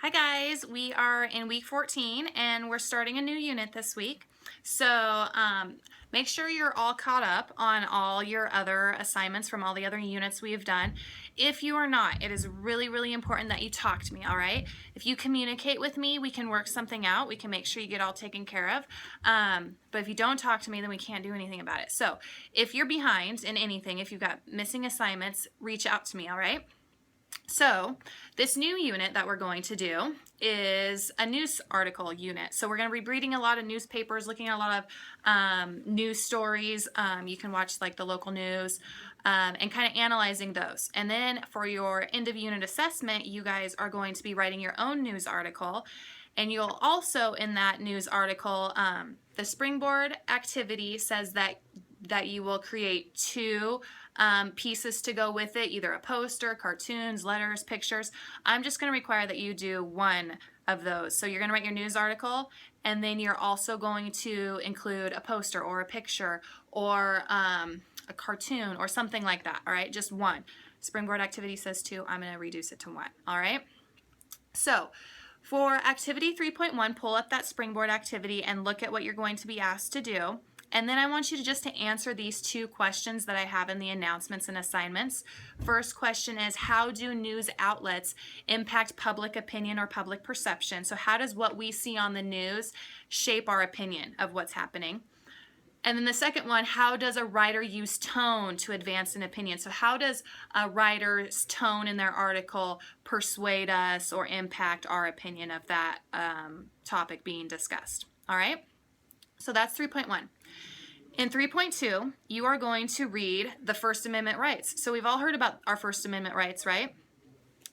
Hi guys, we are in week 14 and we're starting a new unit this week. So make sure you're all caught up on all your other assignments from all the other units we've done. If you are not, it is really important that you talk to me, all right? If you communicate with me, we can work something out. We can make sure you get all taken care of. But if you don't talk to me, then we can't do anything about it. So if you're behind in anything, if you've got missing assignments, reach out to me, all right? So this new unit that we're going to do is a news article unit. So we're going to be reading a lot of newspapers, looking at a lot of news stories. You can watch like the local news and kind of analyzing those. And then for your end of unit assessment, you guys are going to be writing your own news article. And you'll also, in that news article, the springboard activity says that you will create two pieces to go with it, either a poster, cartoons, letters, pictures. I'm just going to require that you do one of those. So you're going to write your news article, and then you're also going to include a poster or a picture or a cartoon or something like that, all right? Just one. Springboard activity says two. I'm going to reduce it to one, all right? So for activity 3.1, pull up that springboard activity and look at what you're going to be asked to do. And then I want you to answer these two questions that I have in the announcements and assignments. First question is, how do news outlets impact public opinion or public perception? So how does what we see on the news shape our opinion of what's happening? And then the second one, how does a writer use tone to advance an opinion? So how does a writer's tone in their article persuade us or impact our opinion of that topic being discussed? All right? So that's 3.1. In 3.2, you are going to read the First Amendment rights. So we've all heard about our First Amendment rights, right?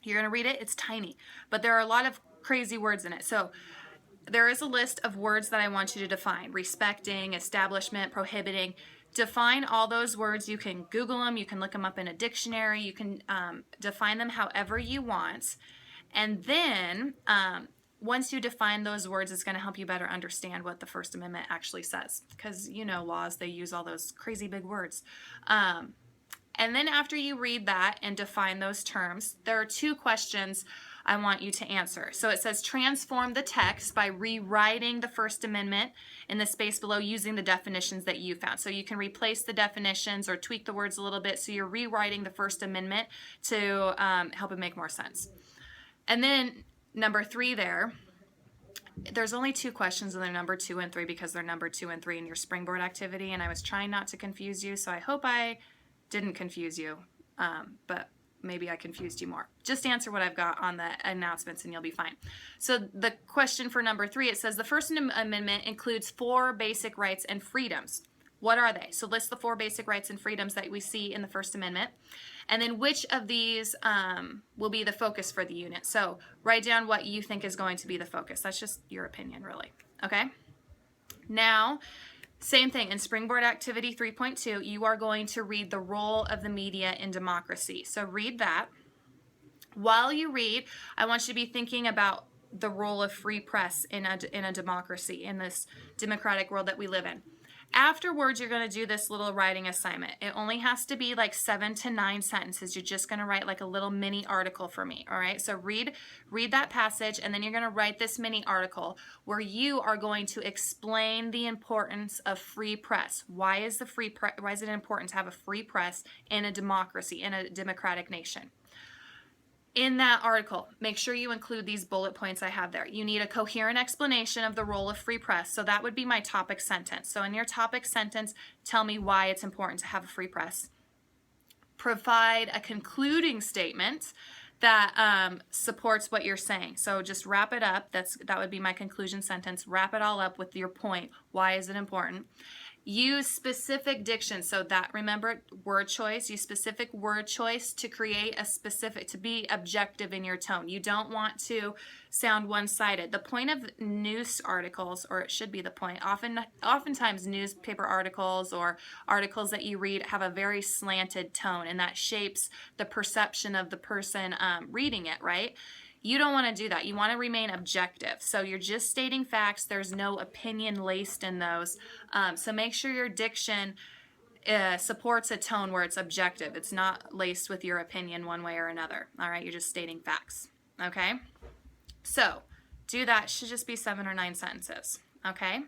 You're going to read it. It's tiny, but there are a lot of crazy words in it. So there is a list of words that I want you to define: respecting, establishment, prohibiting. Define all those words. You can Google them. You can look them up in a dictionary. You can define them however you want. And then once you define those words, it's going to help you better understand what the First Amendment actually says. Because, you know, laws, they use all those crazy big words. And then after you read that and define those terms, there are two questions I want you to answer. So it says transform the text by rewriting the First Amendment in the space below using the definitions that you found. So you can replace the definitions or tweak the words a little bit. So you're rewriting the First Amendment to help it make more sense. And then number 3 there's only two questions, and they're number 2 and 3 because they're number 2 and 3 in your springboard activity. And I was trying not to confuse you, so I hope I didn't confuse you, but maybe I confused you more. Just answer what I've got on the announcements and you'll be fine. So the question for number 3, it says the First Amendment includes 4 basic rights and freedoms. What are they? So list the 4 basic rights and freedoms that we see in the First Amendment. And then which of these will be the focus for the unit? So write down what you think is going to be the focus. That's just your opinion, really. Okay? Now, same thing. In Springboard Activity 3.2, you are going to read the role of the media in democracy. So read that. While you read, I want you to be thinking about the role of free press in a democracy, in this democratic world that we live in. Afterwards, you're going to do this little writing assignment. It only has to be like 7 to 9 sentences. You're just going to write like a little mini article for me, all right? So read that passage, and then you're going to write this mini article where you are going to explain the importance of free press. Why is it important to have a free press in a democracy, in a democratic nation? In that article, make sure you include these bullet points I have there. You need a coherent explanation of the role of free press. So that would be my topic sentence. So in your topic sentence, tell me why it's important to have a free press. Provide a concluding statement that supports what you're saying. So just wrap it up. That would be my conclusion sentence. Wrap it all up with your point. Why is it important? Use specific diction. So that, remember, word choice. Use specific word choice to create to be objective in your tone. You don't want to sound one-sided. The point of news articles, or it should be the point, oftentimes newspaper articles or articles that you read have a very slanted tone, and that shapes the perception of the person reading it, right? You don't want to do that. You want to remain objective. So you're just stating facts. There's no opinion laced in those. So make sure your diction supports a tone where it's objective. It's not laced with your opinion one way or another. All right, you're just stating facts. Okay? So do that. Should just be 7 or 9 sentences. Okay.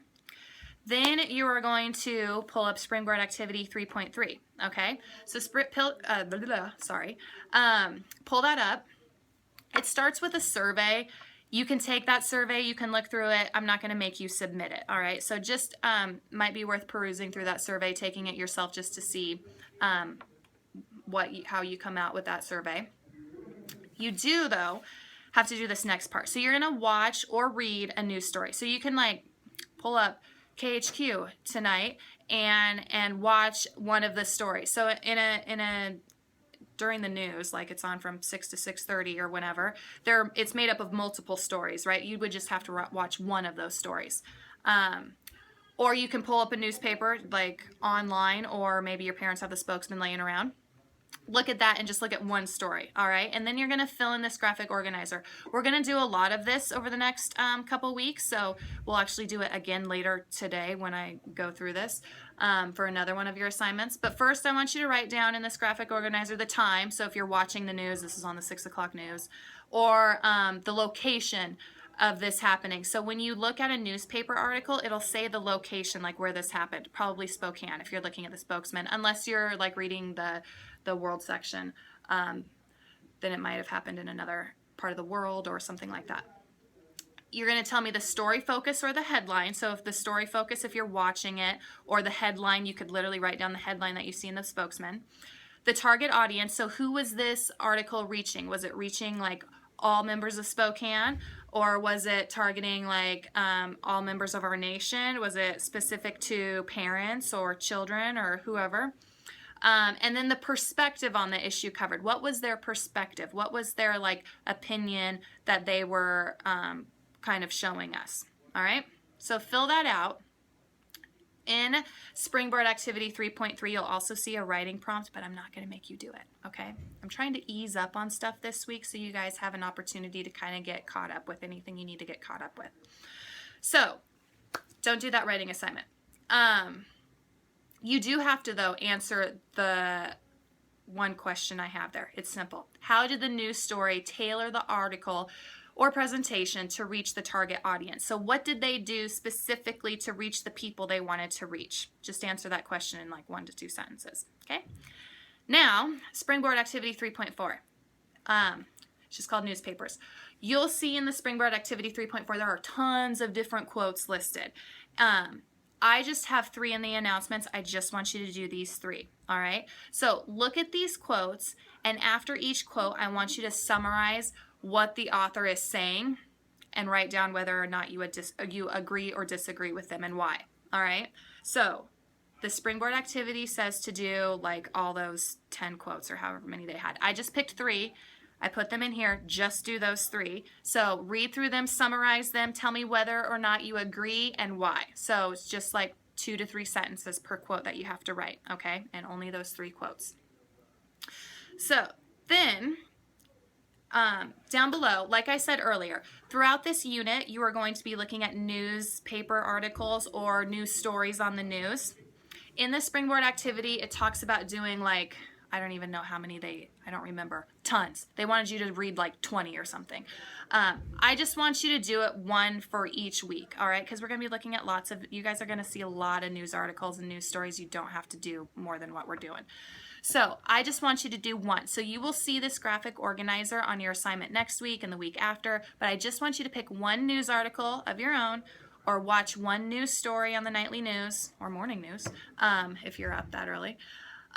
Then you are going to pull up Springboard Activity 3.3. Okay. So pull that up. It starts with a survey. You can take that survey, you can look through it. I'm not going to make you submit it, all right? So just might be worth perusing through that survey, taking it yourself just to see how you come out with that survey. You do, though, have to do this next part. So you're going to watch or read a news story. So you can, like, pull up KHQ tonight and watch one of the stories. So during the news, like it's on from 6 to 6:30 or whenever, it's made up of multiple stories, right? You would just have to watch one of those stories. Or you can pull up a newspaper like online, or maybe your parents have the spokesman laying around. Look at that and just look at one story, all right? And then you're going to fill in this graphic organizer. We're going to do a lot of this over the next couple weeks, so we'll actually do it again later today when I go through this for another one of your assignments. But first, I want you to write down in this graphic organizer the time. So if you're watching the news, this is on the 6 o'clock news, or the location of this happening. So when you look at a newspaper article, it'll say the location, like where this happened, probably Spokane if you're looking at the spokesman, unless you're like reading the world section, then it might have happened in another part of the world or something like that. You're going to tell me the story focus or the headline. So if the story focus, if you're watching it, or the headline, you could literally write down the headline that you see in the spokesman. The target audience, so who was this article reaching? Was it reaching like all members of Spokane, or was it targeting like all members of our nation? Was it specific to parents or children or whoever? And then the perspective on the issue covered. What was their perspective? What was their like opinion that they were kind of showing us? All right. So fill that out. In Springboard Activity 3.3, you'll also see a writing prompt, but I'm not going to make you do it. Okay. I'm trying to ease up on stuff this week so you guys have an opportunity to kind of get caught up with anything you need to get caught up with. So don't do that writing assignment. You do have to, though, answer the one question I have there. It's simple. How did the news story tailor the article or presentation to reach the target audience? So what did they do specifically to reach the people they wanted to reach? Just answer that question in like 1 to 2 sentences. Okay? Now, Springboard Activity 3.4. It's just called newspapers. You'll see in the Springboard Activity 3.4 there are tons of different quotes listed. I just have 3 in the announcements. I just want you to do these 3, all right? So look at these quotes, and after each quote, I want you to summarize what the author is saying and write down whether or not you agree or disagree with them and why, all right? So the Springboard Activity says to do like all those 10 quotes or however many they had. I just picked 3. I put them in here, just do those 3. So read through them, summarize them, tell me whether or not you agree and why. So it's just like 2 to 3 sentences per quote that you have to write, okay? And only those 3 quotes. So then, down below, like I said earlier, throughout this unit, you are going to be looking at newspaper articles or news stories on the news. In the Springboard Activity, it talks about doing like, I don't even know how many I don't remember, tons. They wanted you to read like 20 or something. I just want you to do it 1 for each week, all right? Because we're going to be looking at you guys are going to see a lot of news articles and news stories. You don't have to do more than what we're doing. So I just want you to do 1. So you will see this graphic organizer on your assignment next week and the week after, but I just want you to pick 1 news article of your own, or watch 1 news story on the nightly news or morning news if you're up that early.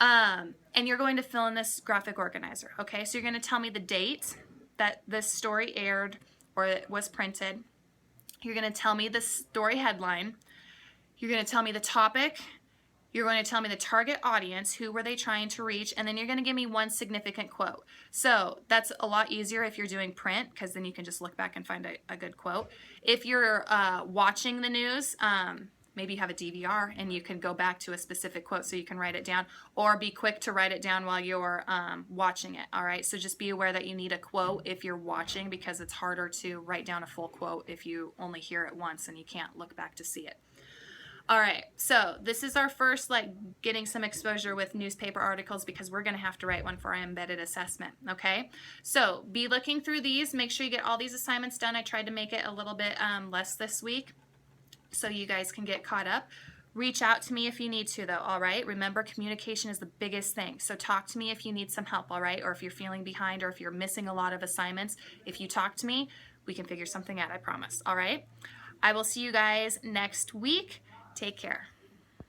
And you're going to fill in this graphic organizer, okay? So you're going to tell me the date that this story aired or it was printed. You're going to tell me the story headline. You're going to tell me the topic. You're going to tell me the target audience, who were they trying to reach, and then you're going to give me 1 significant quote. So that's a lot easier if you're doing print, because then you can just look back and find a good quote. If you're watching the news, maybe you have a DVR and you can go back to a specific quote so you can write it down, or be quick to write it down while you're watching it, all right? So just be aware that you need a quote if you're watching, because it's harder to write down a full quote if you only hear it once and you can't look back to see it. All right, so this is our first like getting some exposure with newspaper articles because we're going to have to write one for our embedded assessment, okay? So be looking through these. Make sure you get all these assignments done. I tried to make it a little bit less this week so you guys can get caught up. Reach out to me if you need to though, all right? Remember, communication is the biggest thing. So talk to me if you need some help, all right? Or if you're feeling behind or if you're missing a lot of assignments. If you talk to me, we can figure something out, I promise, all right? I will see you guys next week. Take care.